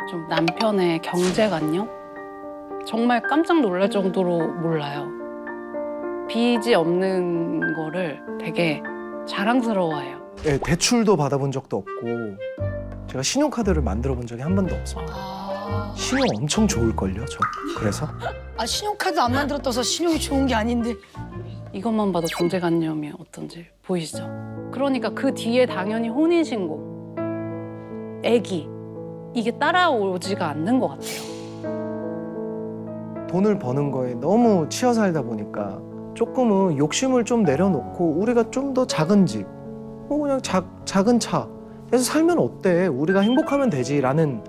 좀 남편의 경제관념? 정말 깜짝 놀랄 정도로 몰라요. 빚이 없는 거를 되게 자랑스러워해요. 네, 대출도 받아본 적도 없고 제가 신용카드를 만들어 본 적이 한 번도 없습니다. 신용 엄청 좋을걸요, 저. 그래서 아, 신용카드 안 만들었다서 신용이 좋은 게 아닌데. 이것만 봐도 경제관념이 어떤지 보이시죠? 그러니까 그 뒤에 당연히 혼인신고, 애기, 이게 따라오지가 않는 것 같아요. 돈을 버는 거에 너무 치여 살다 보니까 조금은 욕심을 좀 내려놓고 우리가 좀 더 작은 집, 뭐 그냥 작은 차 해서 살면 어때? 우리가 행복하면 되지라는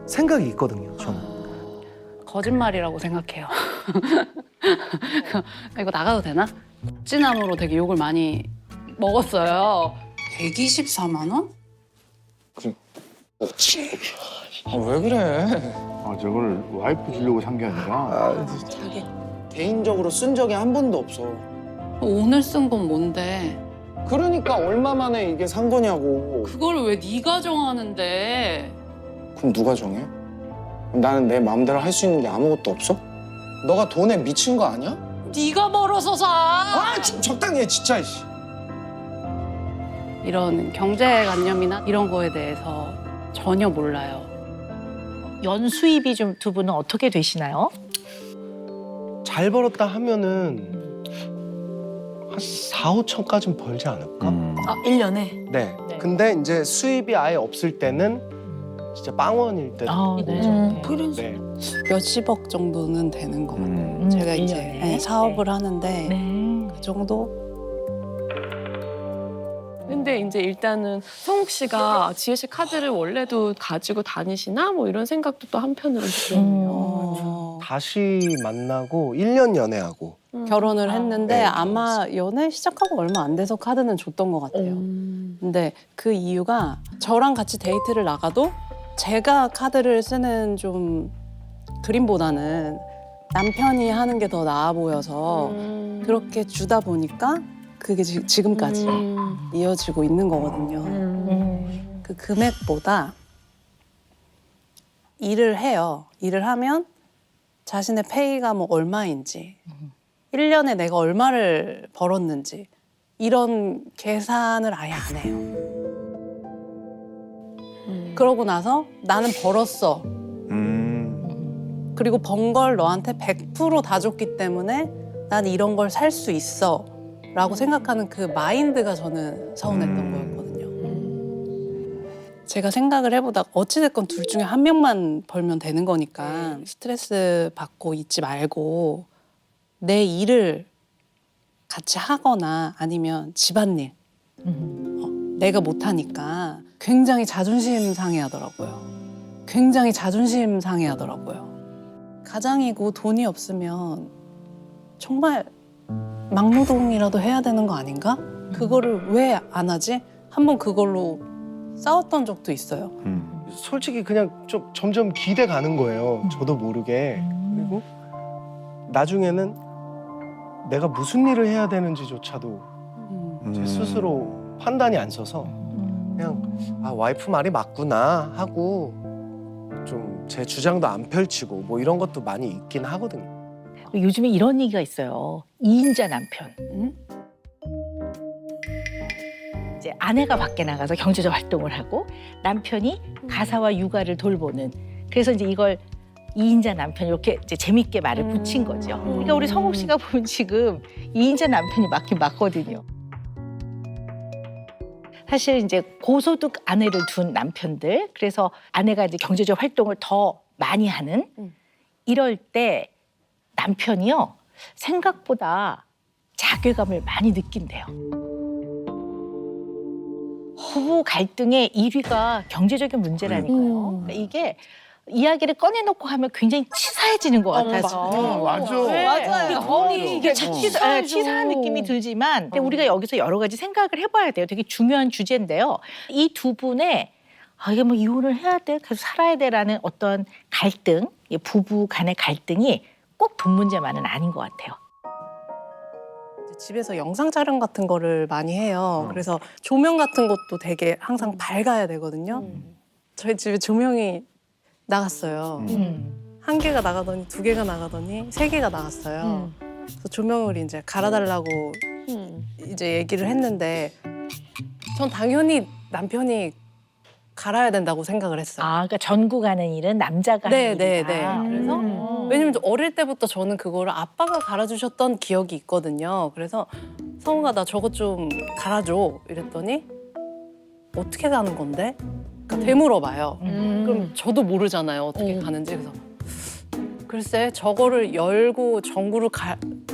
생각이 있거든요, 저는. 거짓말이라고 생각해요. 이거 나가도 되나? 국진함으로 되게 욕을 많이 먹었어요. 124만 원? 왜 그래? 아, 저걸 와이프 주려고 산 게 아니라 자기. 개인적으로 쓴 적이 한 번도 없어. 오늘 쓴 건 뭔데? 그러니까 얼마 만에 이게 산 거냐고. 그걸 왜 네가 정하는데? 그럼 누가 정해? 나는 내 마음대로 할 수 있는 게 아무것도 없어? 너가 돈에 미친 거 아니야? 네가 벌어서 사! 아, 좀 적당히 해, 진짜. 이씨. 이런 경제관념이나 이런 거에 대해서 전혀 몰라요. 연수입이 좀 두 분은 어떻게 되시나요? 잘 벌었다 하면은 한 4, 5천까지는 벌지 않을까? 아, 1년에? 네. 네. 근데 이제 수입이 아예 없을 때는 진짜 빵원일 때도 아, 있고. 네. 프리랜서. 네. 몇십억 정도는 되는 것 같아요. 제가 이제 1년에. 사업을 하는데 네. 그 정도? 근데 이제 일단은 성욱 씨가 지혜 씨 카드를 원래도 가지고 다니시나 뭐 이런 생각도 또 한편으로 들어요. 다시 만나고 1년 연애하고 결혼을 했는데 네, 아마 연애 시작하고 얼마 안 돼서 카드는 줬던 것 같아요. 근데 그 이유가 저랑 같이 데이트를 나가도 제가 카드를 쓰는 좀 그림보다는 남편이 하는 게 더 나아 보여서 그렇게 주다 보니까 그게 지금까지 이어지고 있는 거거든요. 그 금액보다 일을 해요. 일을 하면 자신의 페이가 뭐 얼마인지, 1년에 내가 얼마를 벌었는지 이런 계산을 아예 안 해요. 그러고 나서 나는 벌었어. 그리고 번 걸 너한테 100% 다 줬기 때문에 난 이런 걸 살 수 있어 라고 생각하는 그 마인드가 저는 서운했던 거였거든요. 제가 생각을 해보다가 어찌됐건 둘 중에 한 명만 벌면 되는 거니까 스트레스 받고 있지 말고 내 일을 같이 하거나 아니면 집안일 내가 못하니까 굉장히 자존심 상해하더라고요. 굉장히 자존심 상해하더라고요. 가장이고 돈이 없으면 정말 막노동이라도 해야 되는 거 아닌가? 그거를 왜 안 하지? 한번 그걸로 싸웠던 적도 있어요. 솔직히 그냥 좀 점점 기대 가는 거예요. 저도 모르게. 그리고 나중에는 내가 무슨 일을 해야 되는지조차도 제 스스로 판단이 안 서서 그냥 아 와이프 말이 맞구나 하고 좀 제 주장도 안 펼치고 뭐 이런 것도 많이 있긴 하거든요. 요즘에 이런 얘기가 있어요. 2인자 남편. 이제 아내가 밖에 나가서 경제적 활동을 하고 남편이 가사와 육아를 돌보는. 그래서 이제 이걸 2인자 남편 이렇게 이제 재밌게 말을 붙인 거죠. 그러니까 우리 성욱 씨가 보면 지금 2인자 남편이 맞긴 맞거든요. 사실 이제 고소득 아내를 둔 남편들, 그래서 아내가 이제 경제적 활동을 더 많이 하는 이럴 때 남편이요 생각보다 자괴감을 많이 느낀대요. 부부 갈등의 1위가 경제적인 문제라니까요. 그러니까 이게 이야기를 꺼내놓고 하면 굉장히 치사해지는 것 같아서. 맞아. 네. 맞아요. 돈이 이게 치사한 느낌이 들지만 근데 우리가 여기서 여러 가지 생각을 해봐야 돼요. 되게 중요한 주제인데요. 이 두 분의 이게 뭐 이혼을 해야 돼, 계속 살아야 돼라는 어떤 갈등, 부부 간의 갈등이 꼭 돈 문제만은 아닌 것 같아요. 집에서 영상 촬영 같은 거를 많이 해요. 그래서 조명 같은 것도 되게 항상 밝아야 되거든요. 저희 집에 조명이 나갔어요. 음. 1개가 나가더니 2개가 나가더니 3개가 나갔어요. 그래서 조명을 이제 갈아달라고 이제 얘기를 했는데 전 당연히 남편이 갈아야 된다고 생각을 했어요. 아, 그러니까 전구 가는 일은 남자가 네, 하는 네, 일이다. 네. 그래서 왜냐면 어릴 때부터 저는 그거를 아빠가 갈아주셨던 기억이 있거든요. 그래서 성우가 나 저거 좀 갈아줘 이랬더니 어떻게 가는 건데? 그러니까 되물어봐요. 그럼 저도 모르잖아요 어떻게 가는지. 그래서 글쎄 저거를 열고 전구를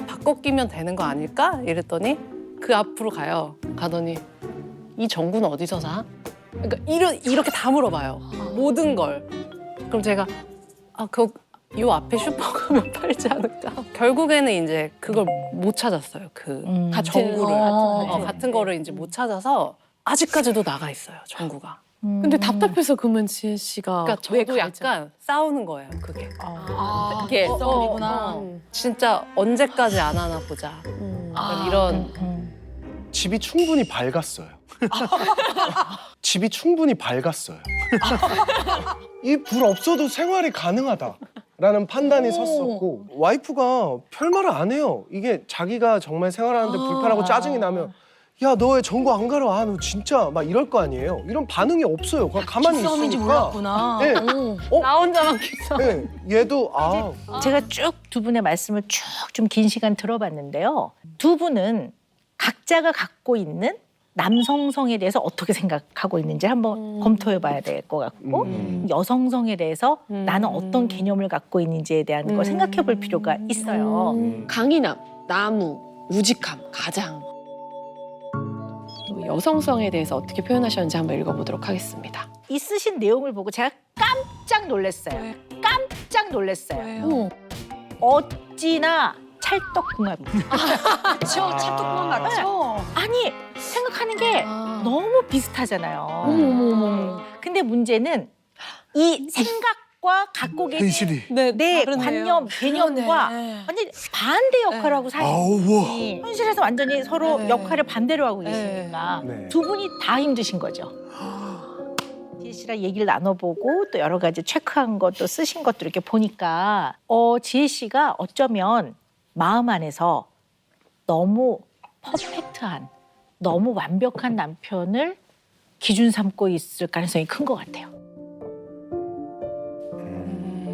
바꿔 끼면 되는 거 아닐까? 이랬더니 그 앞으로 가요. 가더니 이 전구는 어디서 사? 그러니까 이렇게 다 물어봐요. 모든 걸. 그럼 제가 요 앞에 슈퍼 가면 팔지 않을까? 결국에는 이제 그걸 못 찾았어요. 같은 전구를. 거. 같은 거를 이제 못 찾아서 아직까지도 나가 있어요. 전구가. 근데 답답해서 그러면 지혜 씨가 그러니까 왜 저도 약간 싸우는 거예요. 그게. 이게 싸움이구나. 진짜 언제까지 안 하나 보자. 약간 이런. 집이 충분히 밝았어요. 집이 충분히 밝았어요. 이 불 없어도 생활이 가능하다라는 판단이 섰었고 와이프가 별말을 안 해요. 이게 자기가 정말 생활하는데 불편하고 짜증이 나면 야, 너 왜 전구 안 갈아? 아, 너 진짜 막 이럴 거 아니에요. 이런 반응이 없어요. 그냥 가만히 싸움인지 있으니까. 몰랐구나. 네. 나 혼자만 기싸. 네. 얘도 제가 쭉 두 분의 말씀을 쭉 좀 긴 시간 들어봤는데요. 두 분은 각자가 갖고 있는 남성성에 대해서 어떻게 생각하고 있는지 한번 검토해봐야 될 것 같고 여성성에 대해서 나는 어떤 개념을 갖고 있는지에 대한 걸 생각해볼 필요가 있어요. 강인함, 나무, 우직함, 가장. 여성성에 대해서 어떻게 표현하셨는지 한번 읽어보도록 하겠습니다. 이 쓰신 내용을 보고 제가 깜짝 놀랐어요. 깜짝 놀랐어요. 어찌나 찰떡궁합이에요. 그렇죠. 찰떡궁합 맞죠? 아니 생각하는 게 너무 비슷하잖아요. 어머머머. 근데 문제는 이 생각과 갖고 계신 내 관념, 개념과 그러네. 완전히 반대 역할을 하고 사시니 현실에서 완전히 서로 네. 역할을 반대로 하고 계시니까 네. 두 분이 다 힘드신 거죠. 지혜 씨랑 얘기를 나눠보고 또 여러 가지 체크한 것도 쓰신 것도 이렇게 보니까 지혜 씨가 어쩌면 마음 안에서 너무 퍼펙트한, 너무 완벽한 남편을 기준 삼고 있을 가능성이 큰 것 같아요.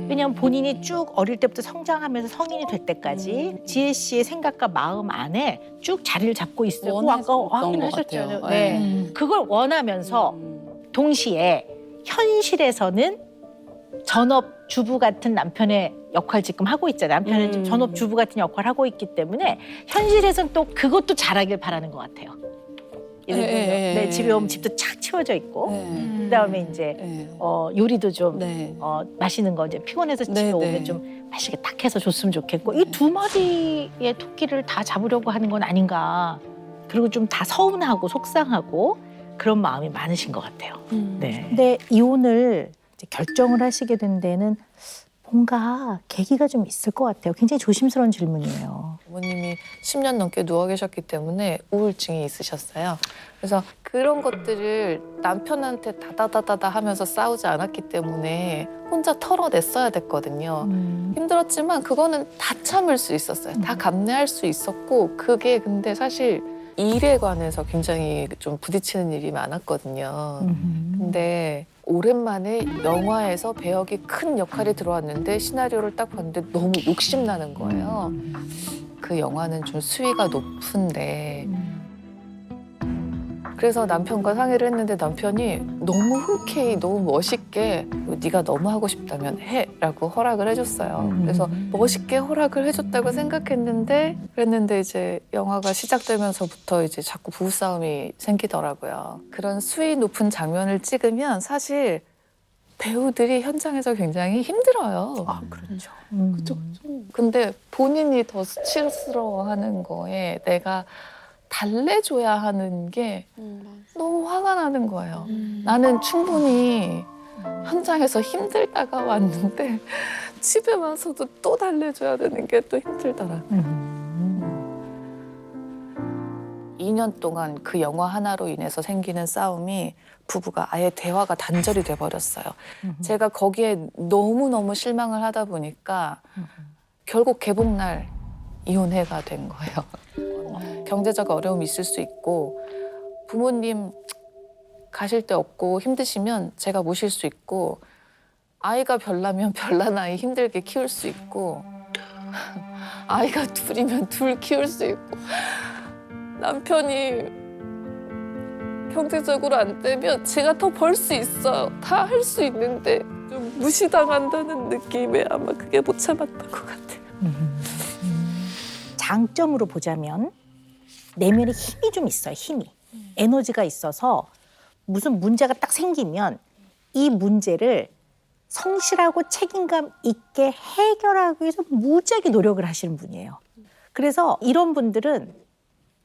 왜냐하면 본인이 쭉 어릴 때부터 성장하면서 성인이 될 때까지 지혜 씨의 생각과 마음 안에 쭉 자리를 잡고 있었고 아까 원했었던 확인하셨잖아요. 것 같아요. 네. 그걸 원하면서 동시에 현실에서는 전업 주부 같은 남편의 역할 지금 하고 있잖아요. 남편은 지금 전업 주부 같은 역할을 하고 있기 때문에 현실에서는 또 그것도 잘하길 바라는 것 같아요. 예를 들면 네, 집에 오면 집도 착 치워져 있고 그다음에 이제 요리도 좀 맛있는 거 이제 피곤해서 집에 오면 좀 맛있게 딱 해서 줬으면 좋겠고 이 두 마리의 토끼를 다 잡으려고 하는 건 아닌가. 그리고 좀 다 서운하고 속상하고 그런 마음이 많으신 것 같아요. 네. 근데 이혼을 이제 결정을 하시게 된 데는 뭔가 계기가 좀 있을 것 같아요. 굉장히 조심스러운 질문이에요. 부모님이 10년 넘게 누워 계셨기 때문에 우울증이 있으셨어요. 그래서 그런 것들을 남편한테 다다다다다 하면서 싸우지 않았기 때문에 혼자 털어냈어야 됐거든요. 힘들었지만 그거는 다 참을 수 있었어요. 다 감내할 수 있었고 그게 근데 사실 일에 관해서 굉장히 좀 부딪히는 일이 많았거든요. 근데 오랜만에 영화에서 배역이 큰 역할이 들어왔는데 시나리오를 딱 봤는데 너무 욕심나는 거예요. 그 영화는 좀 수위가 높은데 그래서 남편과 상의를 했는데 남편이 너무 흔쾌히 너무 멋있게 네가 너무 하고 싶다면 해라고 허락을 해줬어요. 그래서 멋있게 허락을 해줬다고 생각했는데 그랬는데 이제 영화가 시작되면서부터 이제 자꾸 부부싸움이 생기더라고요. 그런 수위 높은 장면을 찍으면 사실 배우들이 현장에서 굉장히 힘들어요. 아, 그렇죠. 그쵸. 근데 본인이 더 수치스러워하는 거에 내가 달래줘야 하는 게 너무 화가 나는 거예요. 나는 충분히 현장에서 힘들다가 왔는데 집에 와서도 또 달래줘야 되는 게 또 힘들더라. 2년 동안 그 영화 하나로 인해서 생기는 싸움이 부부가 아예 대화가 단절이 돼버렸어요. 제가 거기에 너무너무 실망을 하다 보니까 결국 개봉날 이혼해가 된 거예요. 경제적 어려움이 있을 수 있고 부모님 가실 데 없고 힘드시면 제가 모실 수 있고 아이가 별나면 별난 아이 힘들게 키울 수 있고 아이가 둘이면 둘 키울 수 있고 남편이 경제적으로 안 되면 제가 더 벌 수 있어요. 다 할 수 있는데 좀 무시당한다는 느낌에 아마 그게 못 참았던 것 같아요. 장점으로 보자면 내면에 힘이 좀 있어요. 힘이. 에너지가 있어서 무슨 문제가 딱 생기면 이 문제를 성실하고 책임감 있게 해결하기 위해서 무지하게 노력을 하시는 분이에요. 그래서 이런 분들은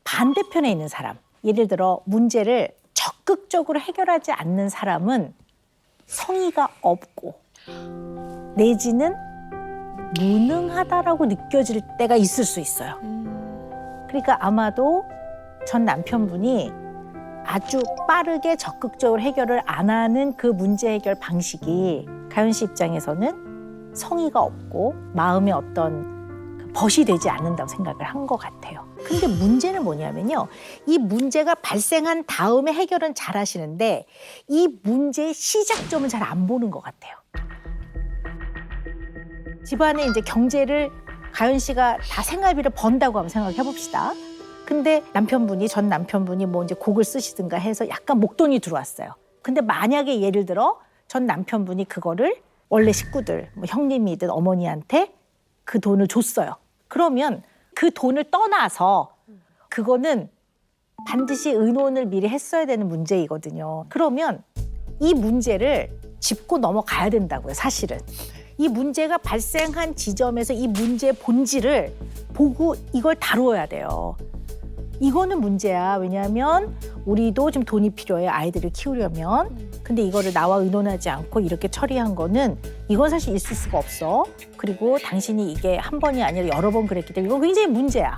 반대편에 있는 사람, 예를 들어 문제를 적극적으로 해결하지 않는 사람은 성의가 없고 내지는 무능하다라고 느껴질 때가 있을 수 있어요. 그러니까 아마도 전 남편분이 아주 빠르게 적극적으로 해결을 안 하는 그 문제 해결 방식이 가연 씨 입장에서는 성의가 없고 마음에 어떤 벗이 되지 않는다고 생각을 한 것 같아요. 근데 문제는 뭐냐면요. 이 문제가 발생한 다음에 해결은 잘 하시는데 이 문제의 시작점은 잘 안 보는 것 같아요. 집안에 이제 경제를 가연 씨가 다 생활비를 번다고 한번 생각해 봅시다. 근데 전 남편분이 뭐 이제 곡을 쓰시든가 해서 약간 목돈이 들어왔어요. 근데 만약에 예를 들어 전 남편분이 그거를 원래 식구들, 뭐 형님이든 어머니한테 그 돈을 줬어요. 그러면 그 돈을 떠나서 그거는 반드시 의논을 미리 했어야 되는 문제이거든요. 그러면 이 문제를 짚고 넘어가야 된다고요, 사실은. 이 문제가 발생한 지점에서 이 문제의 본질을 보고 이걸 다루어야 돼요. 이거는 문제야. 왜냐하면 우리도 좀 돈이 필요해, 아이들을 키우려면. 근데 이거를 나와 의논하지 않고 이렇게 처리한 거는 이건 사실 있을 수가 없어. 그리고 당신이 이게 한 번이 아니라 여러 번 그랬기 때문에 이거 굉장히 문제야.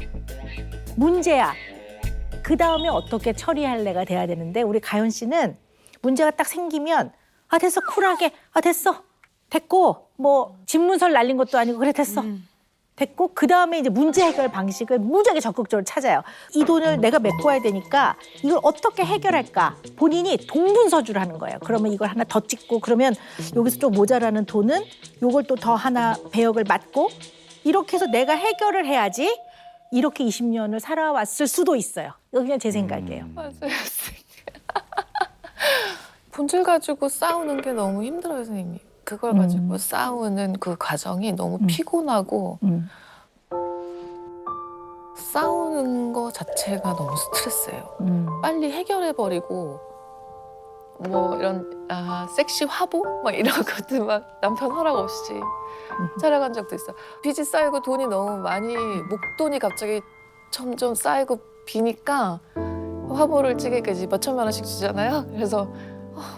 문제야. 그 다음에 어떻게 처리할래가 돼야 되는데 우리 가연 씨는 문제가 딱 생기면 아 됐어, 쿨하게. 아 됐어. 됐고 뭐 집문설 날린 것도 아니고 그래 됐어. 됐고 그 다음에 이제 문제 해결 방식을 무지하게 적극적으로 찾아요. 이 돈을 내가 메꿔야 되니까 이걸 어떻게 해결할까? 본인이 동분서주를 하는 거예요. 그러면 이걸 하나 더 찍고 그러면 여기서 좀 모자라는 돈은 이걸 또 더 하나 배역을 맡고 이렇게 해서 내가 해결을 해야지 이렇게 20년을 살아왔을 수도 있어요. 이거 그냥 제 생각이에요. 맞아요. 본질 가지고 싸우는 게 너무 힘들어요, 선생님. 그걸 가지고 싸우는 그 과정이 너무 피곤하고 싸우는 거 자체가 너무 스트레스예요. 빨리 해결해버리고 뭐 이런 섹시 화보 막 이런 것들 막 남편 허락 없이 촬영한 적도 있어. 빚이 쌓이고 돈이 너무 많이 목돈이 갑자기 점점 쌓이고 비니까 화보를 찍으니까 이제 몇 천만 원씩 주잖아요. 그래서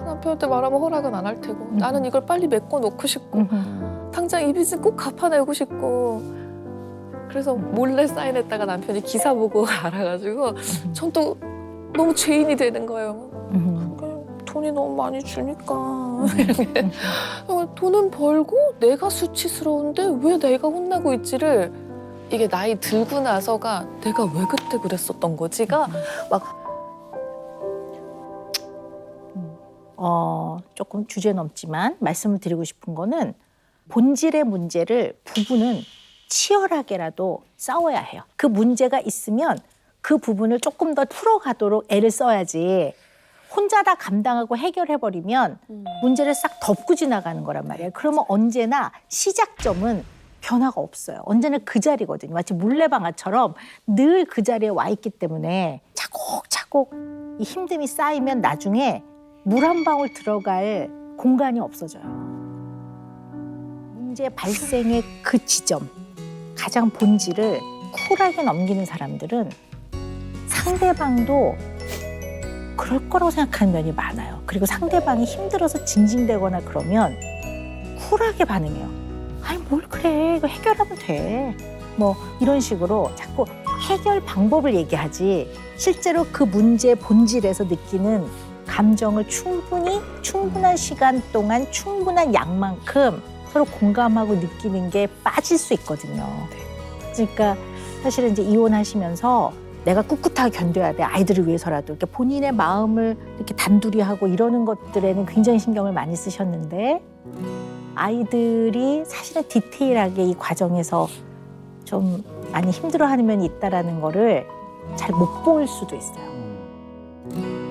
남편한테 말하면 허락은 안 할 테고 나는 이걸 빨리 메꿔 놓고 싶고 당장 이 빚은 꼭 갚아내고 싶고 그래서 몰래 사인했다가 남편이 기사 보고 알아가지고 전 또 너무 죄인이 되는 거예요. 돈이 너무 많이 주니까 돈은 벌고 내가 수치스러운데 왜 내가 혼나고 있지를 이게 나이 들고 나서가 내가 왜 그때 그랬었던 거지가 막 조금 주제 넘지만 말씀을 드리고 싶은 거는 본질의 문제를 부부는 치열하게라도 싸워야 해요. 그 문제가 있으면 그 부분을 조금 더 풀어가도록 애를 써야지 혼자 다 감당하고 해결해버리면 문제를 싹 덮고 지나가는 거란 말이에요. 그러면 언제나 시작점은 변화가 없어요. 언제나 그 자리거든요. 마치 물레방아처럼 늘 그 자리에 와 있기 때문에 차곡차곡 이 힘듦이 쌓이면 나중에 물 한 방울 들어갈 공간이 없어져요. 문제 발생의 그 지점, 가장 본질을 쿨하게 넘기는 사람들은 상대방도 그럴 거라고 생각하는 면이 많아요. 그리고 상대방이 힘들어서 징징대거나 그러면 쿨하게 반응해요. 아니 뭘 그래, 이거 해결하면 돼. 뭐 이런 식으로 자꾸 해결 방법을 얘기하지 실제로 그 문제의 본질에서 느끼는 감정을 충분한 시간 동안 충분한 양만큼 서로 공감하고 느끼는 게 빠질 수 있거든요. 그러니까 사실은 이제 이혼하시면서 내가 꿋꿋하게 견뎌야 돼. 아이들을 위해서라도. 이렇게 본인의 마음을 이렇게 단둘이 하고 이러는 것들에는 굉장히 신경을 많이 쓰셨는데 아이들이 사실은 디테일하게 이 과정에서 좀 많이 힘들어하는 면이 있다라는 거를 잘 못 볼 수도 있어요.